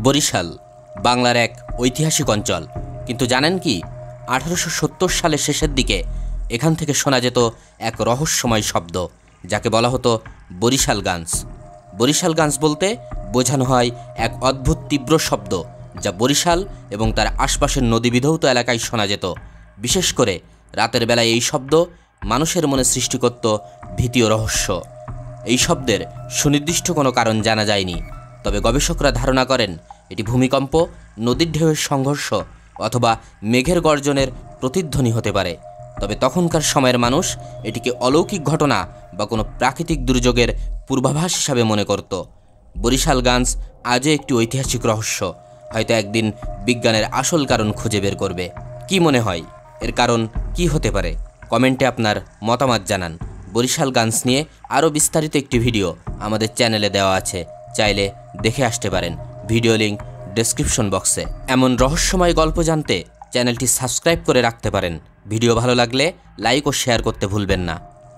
বরিশাল বাংলার এক ঐতিহাসিক অঞ্চল। কিন্তু জানেন কি, 1870 সালের শেষের দিকে এখান থেকে শোনা যেত এক রহস্যময় শব্দ, যাকে বলা হতো বরিশাল গানস। বরিশাল গানস বলতে বোঝানো হয় এক অদ্ভুত তীব্র শব্দ, যা বরিশাল এবং তার আশপাশের নদীবিধৌত এলাকায় শোনা যেত। বিশেষ করে রাতের বেলায় এই শব্দ মানুষের মনে সৃষ্টি করত ভীতি ও রহস্য। এই শব্দের সুনির্দিষ্ট কোনো কারণ জানা যায়নি, তবে গবেষকরা ধারণা করেন এটি ভূমিকম্প, নদীর ঢেউয়ের সংঘর্ষ অথবা মেঘের গর্জনের প্রতিধ্বনি হতে পারে। তবে তখনকার সময়ের মানুষ এটিকে অলৌকিক ঘটনা বা কোনো প্রাকৃতিক দুর্যোগের পূর্বাভাস হিসাবে মনে করত। বরিশাল গানস আজও একটি ঐতিহাসিক রহস্য। হয়তো একদিন বিজ্ঞানের আসল কারণ খুঁজে বের করবে। কি মনে হয়, এর কারণ কি হতে পারে? কমেন্টে আপনার মতামত জানান। বরিশাল গানস নিয়ে আরও বিস্তারিত একটি ভিডিও আমাদের চ্যানেলে দেওয়া আছে, চাইলে দেখে আসতে পারেন। ভিডিও লিঙ্ক ডেসক্রিপশন বক্সে। এমন রহস্যময় গল্প জানতে চ্যানেলটি সাবস্ক্রাইব করে রাখতে পারেন। ভিডিও ভালো লাগলে লাইক ও শেয়ার করতে ভুলবেন না।